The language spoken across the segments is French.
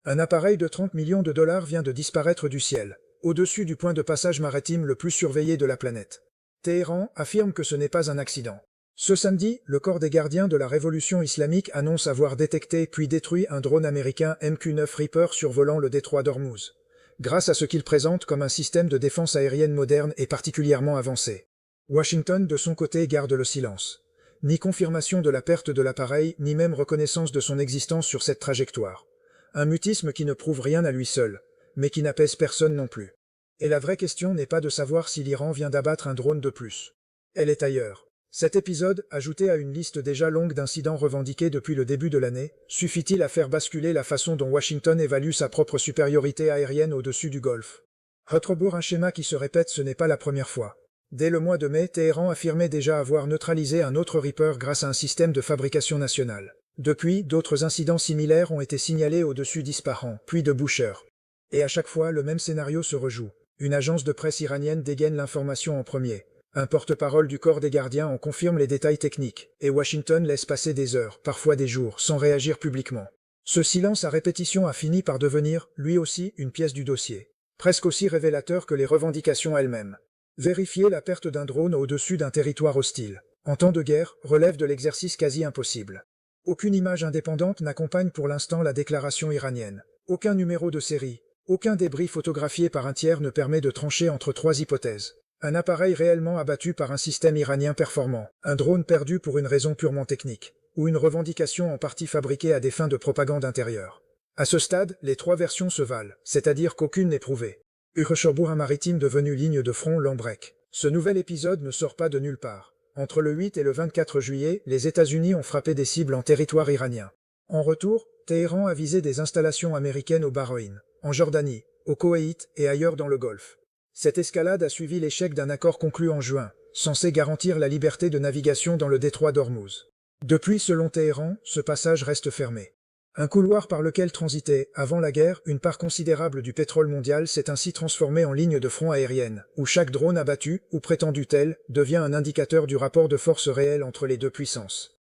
Un appareil de 30 millions de dollars vient de disparaître du ciel, au-dessus du point de passage maritime le plus surveillé de la planète. Téhéran affirme que ce n'est pas un accident. Ce samedi, le corps des gardiens de la révolution islamique annonce avoir détecté puis détruit un drone américain MQ-9 Reaper survolant le détroit d'Ormuz, grâce à ce qu'il présente comme un système de défense aérienne moderne et particulièrement avancé. Washington, de son côté, garde le silence. Ni confirmation de la perte de l'appareil, ni même reconnaissance de son existence sur cette trajectoire. Un mutisme qui ne prouve rien à lui seul, mais qui n'apaise personne non plus. Et la vraie question n'est pas de savoir si l'Iran vient d'abattre un drone de plus. Elle est ailleurs. Cet épisode, ajouté à une liste déjà longue d'incidents revendiqués depuis le début de l'année, suffit-il à faire basculer la façon dont Washington évalue sa propre supériorité aérienne au-dessus du Golfe? Retourne un schéma qui se répète, ce n'est pas la première fois. Dès le mois de mai, Téhéran affirmait déjà avoir neutralisé un autre Reaper grâce à un système de fabrication nationale. Depuis, d'autres incidents similaires ont été signalés au-dessus d'Ispahan, puis de Bushehr. Et à chaque fois, le même scénario se rejoue. Une agence de presse iranienne dégaine l'information en premier. Un porte-parole du corps des gardiens en confirme les détails techniques, et Washington laisse passer des heures, parfois des jours, sans réagir publiquement. Ce silence à répétition a fini par devenir, lui aussi, une pièce du dossier. Presque aussi révélateur que les revendications elles-mêmes. Vérifier la perte d'un drone au-dessus d'un territoire hostile, en temps de guerre, relève de l'exercice quasi impossible. Aucune image indépendante n'accompagne pour l'instant la déclaration iranienne. Aucun numéro de série, aucun débris photographié par un tiers ne permet de trancher entre trois hypothèses. Un appareil réellement abattu par un système iranien performant, un drone perdu pour une raison purement technique, ou une revendication en partie fabriquée à des fins de propagande intérieure. À ce stade, les trois versions se valent, c'est-à-dire qu'aucune n'est prouvée. Un maritime devenu ligne de front l'embrèque. Ce nouvel épisode ne sort pas de nulle part. Entre le 8 et le 24 juillet, les États-Unis ont frappé des cibles en territoire iranien. En retour, Téhéran a visé des installations américaines au Bahreïn, en Jordanie, au Koweït et ailleurs dans le Golfe. Cette escalade a suivi l'échec d'un accord conclu en juin, censé garantir la liberté de navigation dans le détroit d'Ormuz. Depuis, selon Téhéran, ce passage reste fermé. Un couloir par lequel transitait, avant la guerre, une part considérable du pétrole mondial s'est ainsi transformé en ligne de front aérienne, où chaque drone abattu, ou prétendu tel, devient un indicateur du rapport de force réel entre les deux puissances.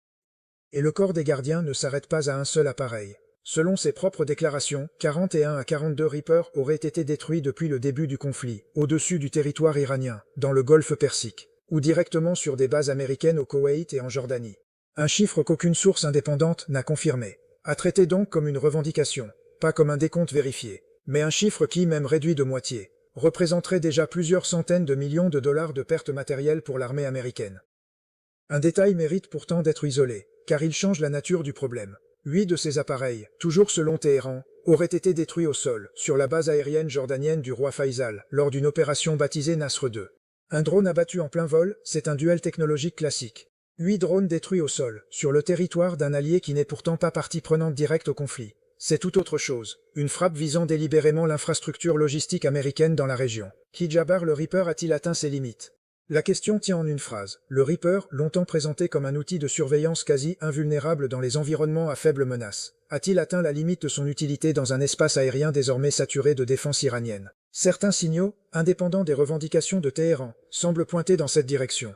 Et le corps des gardiens ne s'arrête pas à un seul appareil. Selon ses propres déclarations, 41 à 42 Reapers auraient été détruits depuis le début du conflit, au-dessus du territoire iranien, dans le golfe Persique, ou directement sur des bases américaines au Koweït et en Jordanie. Un chiffre qu'aucune source indépendante n'a confirmé. À traiter donc comme une revendication, pas comme un décompte vérifié, mais un chiffre qui, même réduit de moitié, représenterait déjà plusieurs centaines de millions de dollars de pertes matérielles pour l'armée américaine. Un détail mérite pourtant d'être isolé, car il change la nature du problème. 8 de ces appareils, toujours selon Téhéran, auraient été détruits au sol, sur la base aérienne jordanienne du roi Faisal, lors d'une opération baptisée Nasr II. Un drone abattu en plein vol, c'est un duel technologique classique. 8 drones détruits au sol, sur le territoire d'un allié qui n'est pourtant pas partie prenante directe au conflit. C'est tout autre chose, une frappe visant délibérément l'infrastructure logistique américaine dans la région. Qui Jabbar le Reaper a-t-il atteint ses limites? La question tient en une phrase. Le Reaper, longtemps présenté comme un outil de surveillance quasi invulnérable dans les environnements à faible menace, a-t-il atteint la limite de son utilité dans un espace aérien désormais saturé de défense iranienne? Certains signaux, indépendants des revendications de Téhéran, semblent pointer dans cette direction.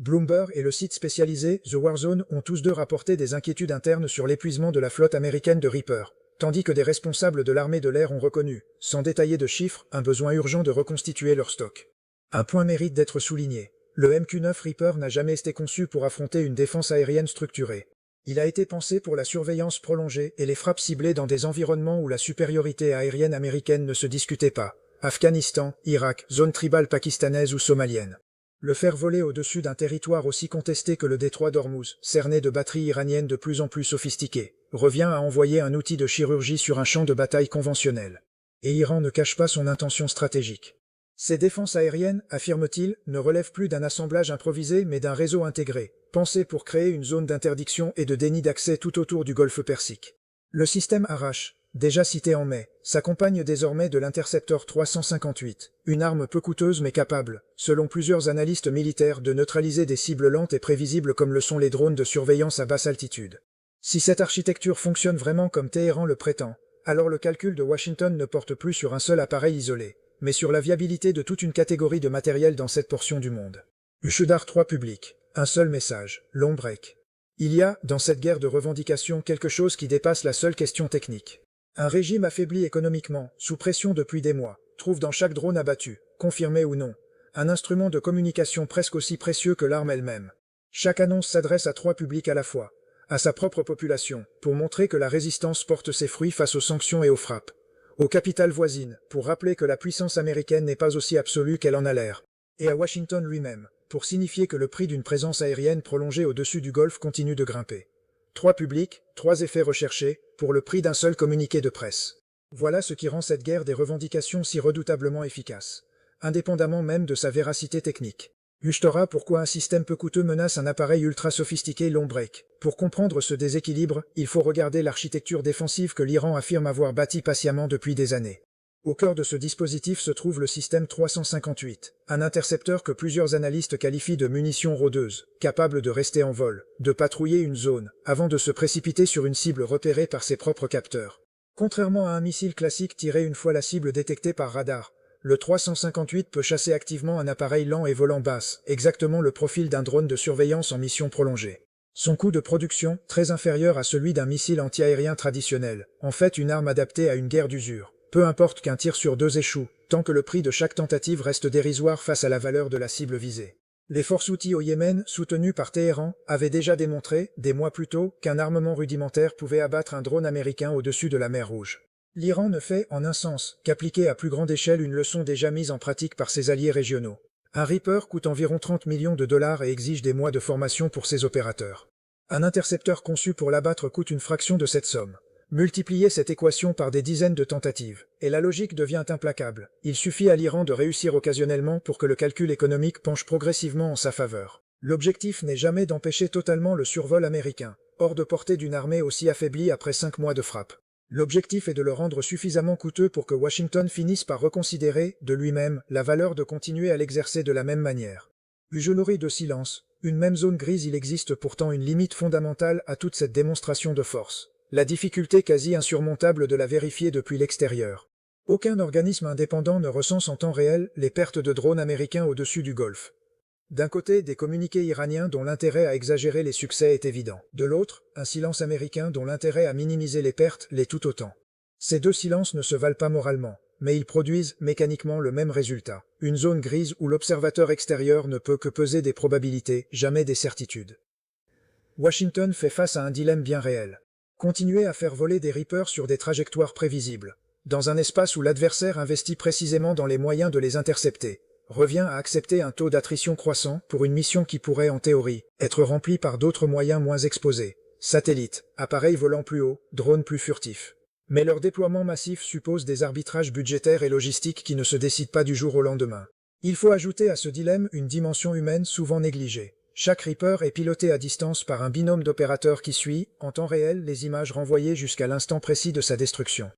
Bloomberg et le site spécialisé The Warzone ont tous deux rapporté des inquiétudes internes sur l'épuisement de la flotte américaine de Reaper, tandis que des responsables de l'armée de l'air ont reconnu, sans détailler de chiffres, un besoin urgent de reconstituer leur stock. Un point mérite d'être souligné. Le MQ-9 Reaper n'a jamais été conçu pour affronter une défense aérienne structurée. Il a été pensé pour la surveillance prolongée et les frappes ciblées dans des environnements où la supériorité aérienne américaine ne se discutait pas. Afghanistan, Irak, zone tribale pakistanaise ou somalienne. Le faire voler au-dessus d'un territoire aussi contesté que le détroit d'Ormuz, cerné de batteries iraniennes de plus en plus sophistiquées, revient à envoyer un outil de chirurgie sur un champ de bataille conventionnel. Et Iran ne cache pas son intention stratégique. Ces défenses aériennes, affirme-t-il, ne relèvent plus d'un assemblage improvisé mais d'un réseau intégré, pensé pour créer une zone d'interdiction et de déni d'accès tout autour du golfe Persique. Le système Arash, déjà cité en mai, s'accompagne désormais de l'Interceptor 358, une arme peu coûteuse mais capable, selon plusieurs analystes militaires, de neutraliser des cibles lentes et prévisibles comme le sont les drones de surveillance à basse altitude. Si cette architecture fonctionne vraiment comme Téhéran le prétend, alors le calcul de Washington ne porte plus sur un seul appareil isolé, mais sur la viabilité de toute une catégorie de matériel dans cette portion du monde. Ushudar 3 public. Un seul message, long break. Il y a, dans cette guerre de revendication, quelque chose qui dépasse la seule question technique. Un régime affaibli économiquement, sous pression depuis des mois, trouve dans chaque drone abattu, confirmé ou non, un instrument de communication presque aussi précieux que l'arme elle-même. Chaque annonce s'adresse à trois publics à la fois, à sa propre population, pour montrer que la résistance porte ses fruits face aux sanctions et aux frappes, aux capitales voisines, pour rappeler que la puissance américaine n'est pas aussi absolue qu'elle en a l'air, et à Washington lui-même, pour signifier que le prix d'une présence aérienne prolongée au-dessus du Golfe continue de grimper. Trois publics, trois effets recherchés, pour le prix d'un seul communiqué de presse. Voilà ce qui rend cette guerre des revendications si redoutablement efficace, indépendamment même de sa véracité technique. Ustora, pourquoi un système peu coûteux menace un appareil ultra sophistiqué long break. Pour comprendre ce déséquilibre, il faut regarder l'architecture défensive que l'Iran affirme avoir bâtie patiemment depuis des années. Au cœur de ce dispositif se trouve le système 358, un intercepteur que plusieurs analystes qualifient de munition rôdeuse, capable de rester en vol, de patrouiller une zone, avant de se précipiter sur une cible repérée par ses propres capteurs. Contrairement à un missile classique tiré une fois la cible détectée par radar, le 358 peut chasser activement un appareil lent et volant basse, exactement le profil d'un drone de surveillance en mission prolongée. Son coût de production, très inférieur à celui d'un missile antiaérien traditionnel, en fait une arme adaptée à une guerre d'usure. Peu importe qu'un tir sur deux échoue, tant que le prix de chaque tentative reste dérisoire face à la valeur de la cible visée. Les forces Houthis au Yémen, soutenues par Téhéran, avaient déjà démontré, des mois plus tôt, qu'un armement rudimentaire pouvait abattre un drone américain au-dessus de la mer Rouge. L'Iran ne fait, en un sens, qu'appliquer à plus grande échelle une leçon déjà mise en pratique par ses alliés régionaux. Un Reaper coûte environ 30 millions de dollars et exige des mois de formation pour ses opérateurs. Un intercepteur conçu pour l'abattre coûte une fraction de cette somme. Multipliez cette équation par des dizaines de tentatives, et la logique devient implacable. Il suffit à l'Iran de réussir occasionnellement pour que le calcul économique penche progressivement en sa faveur. L'objectif n'est jamais d'empêcher totalement le survol américain, hors de portée d'une armée aussi affaiblie après 5 mois de frappe. L'objectif est de le rendre suffisamment coûteux pour que Washington finisse par reconsidérer, de lui-même, la valeur de continuer à l'exercer de la même manière. Je nourris de silence, une même zone grise. Il existe pourtant une limite fondamentale à toute cette démonstration de force. La difficulté quasi insurmontable de la vérifier depuis l'extérieur. Aucun organisme indépendant ne recense en temps réel les pertes de drones américains au-dessus du Golfe. D'un côté, des communiqués iraniens dont l'intérêt à exagérer les succès est évident. De l'autre, un silence américain dont l'intérêt à minimiser les pertes l'est tout autant. Ces deux silences ne se valent pas moralement, mais ils produisent mécaniquement le même résultat. Une zone grise où l'observateur extérieur ne peut que peser des probabilités, jamais des certitudes. Washington fait face à un dilemme bien réel. Continuer à faire voler des Reapers sur des trajectoires prévisibles, dans un espace où l'adversaire investit précisément dans les moyens de les intercepter, revient à accepter un taux d'attrition croissant pour une mission qui pourrait, en théorie, être remplie par d'autres moyens moins exposés. Satellites, appareils volant plus haut, drones plus furtifs. Mais leur déploiement massif suppose des arbitrages budgétaires et logistiques qui ne se décident pas du jour au lendemain. Il faut ajouter à ce dilemme une dimension humaine souvent négligée. Chaque Reaper est piloté à distance par un binôme d'opérateurs qui suit, en temps réel, les images renvoyées jusqu'à l'instant précis de sa destruction.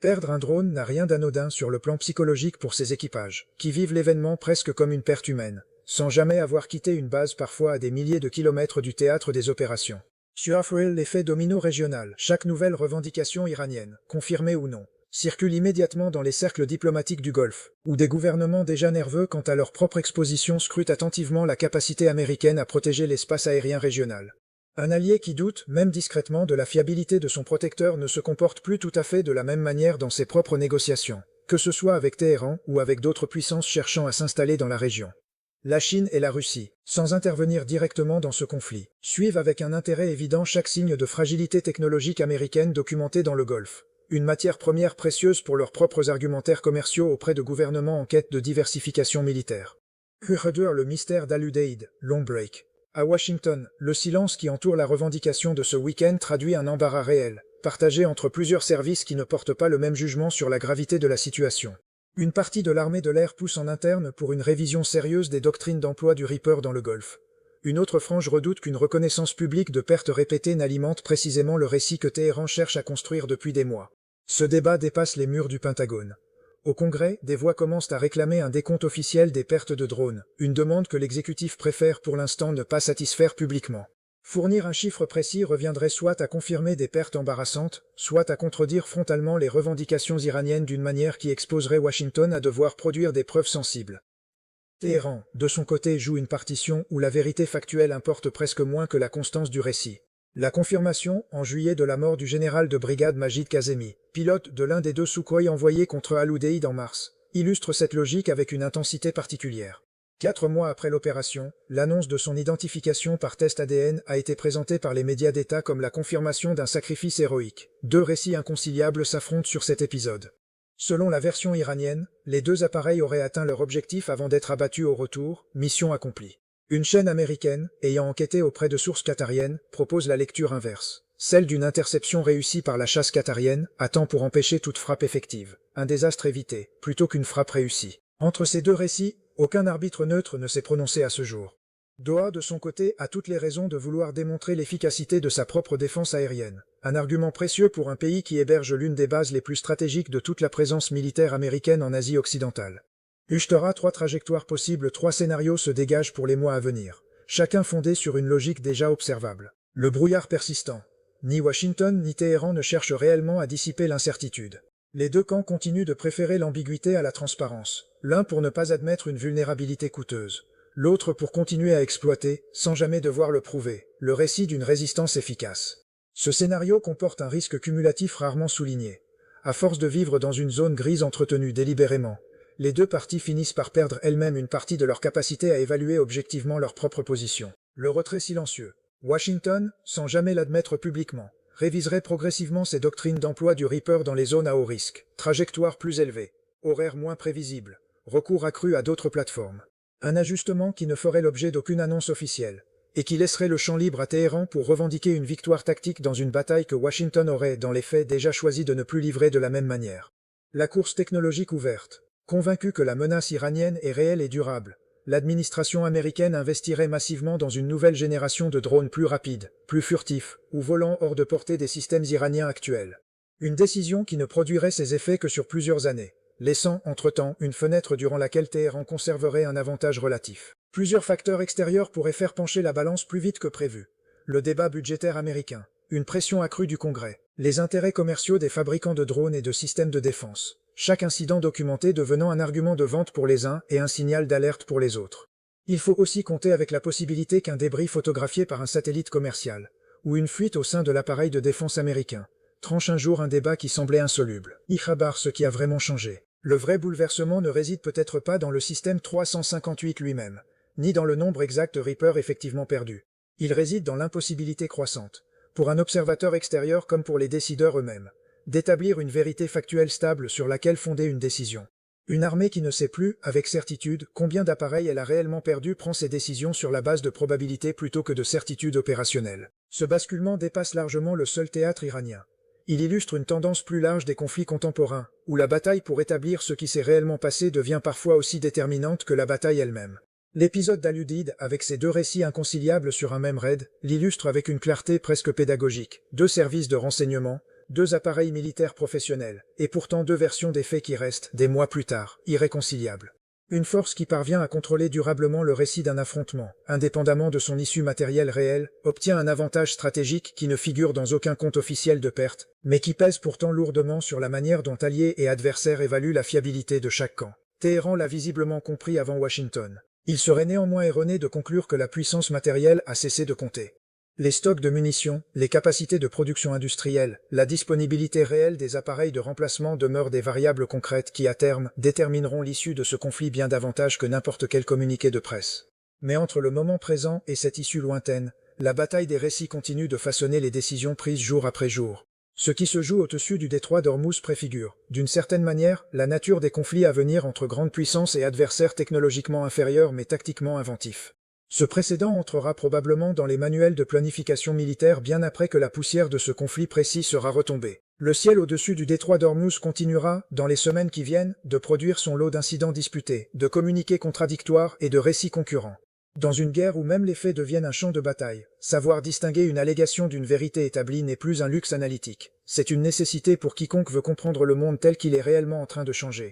Perdre un drone n'a rien d'anodin sur le plan psychologique pour ses équipages, qui vivent l'événement presque comme une perte humaine, sans jamais avoir quitté une base parfois à des milliers de kilomètres du théâtre des opérations. Sur l'effet domino régional, chaque nouvelle revendication iranienne, confirmée ou non, circule immédiatement dans les cercles diplomatiques du Golfe, où des gouvernements déjà nerveux quant à leur propre exposition scrutent attentivement la capacité américaine à protéger l'espace aérien régional. Un allié qui doute, même discrètement, de la fiabilité de son protecteur ne se comporte plus tout à fait de la même manière dans ses propres négociations, que ce soit avec Téhéran ou avec d'autres puissances cherchant à s'installer dans la région. La Chine et la Russie, sans intervenir directement dans ce conflit, suivent avec un intérêt évident chaque signe de fragilité technologique américaine documenté dans le Golfe. Une matière première précieuse pour leurs propres argumentaires commerciaux auprès de gouvernements en quête de diversification militaire. Réduire le mystère d'Al-Udeid, long break. À Washington, le silence qui entoure la revendication de ce week-end traduit un embarras réel, partagé entre plusieurs services qui ne portent pas le même jugement sur la gravité de la situation. Une partie de l'armée de l'air pousse en interne pour une révision sérieuse des doctrines d'emploi du Reaper dans le Golfe. Une autre frange redoute qu'une reconnaissance publique de pertes répétées n'alimente précisément le récit que Téhéran cherche à construire depuis des mois. Ce débat dépasse les murs du Pentagone. Au Congrès, des voix commencent à réclamer un décompte officiel des pertes de drones, une demande que l'exécutif préfère pour l'instant ne pas satisfaire publiquement. Fournir un chiffre précis reviendrait soit à confirmer des pertes embarrassantes, soit à contredire frontalement les revendications iraniennes d'une manière qui exposerait Washington à devoir produire des preuves sensibles. Téhéran, de son côté, joue une partition où la vérité factuelle importe presque moins que la constance du récit. La confirmation, en juillet, de la mort du général de brigade Majid Kazemi, pilote de l'un des deux Sukhoi envoyés contre Al-Udeid en mars, illustre cette logique avec une intensité particulière. 4 mois après l'opération, l'annonce de son identification par test ADN a été présentée par les médias d'État comme la confirmation d'un sacrifice héroïque. Deux récits inconciliables s'affrontent sur cet épisode. Selon la version iranienne, les deux appareils auraient atteint leur objectif avant d'être abattus au retour, mission accomplie. Une chaîne américaine, ayant enquêté auprès de sources qatariennes, propose la lecture inverse, celle d'une interception réussie par la chasse qatarienne, à temps pour empêcher toute frappe effective, un désastre évité, plutôt qu'une frappe réussie. Entre ces deux récits, aucun arbitre neutre ne s'est prononcé à ce jour. Doha, de son côté, a toutes les raisons de vouloir démontrer l'efficacité de sa propre défense aérienne, un argument précieux pour un pays qui héberge l'une des bases les plus stratégiques de toute la présence militaire américaine en Asie occidentale. Uchtera, 3 trajectoires possibles, 3 scénarios se dégagent pour les mois à venir, chacun fondé sur une logique déjà observable. Le brouillard persistant. Ni Washington ni Téhéran ne cherchent réellement à dissiper l'incertitude. Les deux camps continuent de préférer l'ambiguïté à la transparence, l'un pour ne pas admettre une vulnérabilité coûteuse, l'autre pour continuer à exploiter, sans jamais devoir le prouver, le récit d'une résistance efficace. Ce scénario comporte un risque cumulatif rarement souligné. À force de vivre dans une zone grise entretenue délibérément, les deux parties finissent par perdre elles-mêmes une partie de leur capacité à évaluer objectivement leur propre position. Le retrait silencieux. Washington, sans jamais l'admettre publiquement, réviserait progressivement ses doctrines d'emploi du Reaper dans les zones à haut risque, trajectoire plus élevée, horaires moins prévisibles, recours accru à d'autres plateformes. Un ajustement qui ne ferait l'objet d'aucune annonce officielle, et qui laisserait le champ libre à Téhéran pour revendiquer une victoire tactique dans une bataille que Washington aurait, dans les faits, déjà choisi de ne plus livrer de la même manière. La course technologique ouverte. Convaincue que la menace iranienne est réelle et durable, l'administration américaine investirait massivement dans une nouvelle génération de drones plus rapides, plus furtifs, ou volant hors de portée des systèmes iraniens actuels. Une décision qui ne produirait ses effets que sur plusieurs années, laissant, entre-temps, une fenêtre durant laquelle Téhéran conserverait un avantage relatif. Plusieurs facteurs extérieurs pourraient faire pencher la balance plus vite que prévu. Le débat budgétaire américain, une pression accrue du Congrès, les intérêts commerciaux des fabricants de drones et de systèmes de défense. Chaque incident documenté devenant un argument de vente pour les uns et un signal d'alerte pour les autres. Il faut aussi compter avec la possibilité qu'un débris photographié par un satellite commercial, ou une fuite au sein de l'appareil de défense américain, tranche un jour un débat qui semblait insoluble. Ikhabar, ce qui a vraiment changé. Le vrai bouleversement ne réside peut-être pas dans le système 358 lui-même, ni dans le nombre exact de Reaper effectivement perdus. Il réside dans l'impossibilité croissante, pour un observateur extérieur comme pour les décideurs eux-mêmes, d'établir une vérité factuelle stable sur laquelle fonder une décision. Une armée qui ne sait plus, avec certitude, combien d'appareils elle a réellement perdu prend ses décisions sur la base de probabilités plutôt que de certitudes opérationnelles. Ce basculement dépasse largement le seul théâtre iranien. Il illustre une tendance plus large des conflits contemporains, où la bataille pour établir ce qui s'est réellement passé devient parfois aussi déterminante que la bataille elle-même. L'épisode d'Al-Udeid, avec ses deux récits inconciliables sur un même raid, l'illustre avec une clarté presque pédagogique. 2 services de renseignement, 2 appareils militaires professionnels, et pourtant 2 versions des faits qui restent, des mois plus tard, irréconciliables. Une force qui parvient à contrôler durablement le récit d'un affrontement, indépendamment de son issue matérielle réelle, obtient un avantage stratégique qui ne figure dans aucun compte officiel de perte, mais qui pèse pourtant lourdement sur la manière dont alliés et adversaires évaluent la fiabilité de chaque camp. Téhéran l'a visiblement compris avant Washington. Il serait néanmoins erroné de conclure que la puissance matérielle a cessé de compter. Les stocks de munitions, les capacités de production industrielle, la disponibilité réelle des appareils de remplacement demeurent des variables concrètes qui, à terme, détermineront l'issue de ce conflit bien davantage que n'importe quel communiqué de presse. Mais entre le moment présent et cette issue lointaine, la bataille des récits continue de façonner les décisions prises jour après jour. Ce qui se joue au-dessus du détroit d'Ormuz préfigure, d'une certaine manière, la nature des conflits à venir entre grandes puissances et adversaires technologiquement inférieurs mais tactiquement inventifs. Ce précédent entrera probablement dans les manuels de planification militaire bien après que la poussière de ce conflit précis sera retombée. Le ciel au-dessus du détroit d'Ormuz continuera, dans les semaines qui viennent, de produire son lot d'incidents disputés, de communiqués contradictoires et de récits concurrents. Dans une guerre où même les faits deviennent un champ de bataille, savoir distinguer une allégation d'une vérité établie n'est plus un luxe analytique. C'est une nécessité pour quiconque veut comprendre le monde tel qu'il est réellement en train de changer.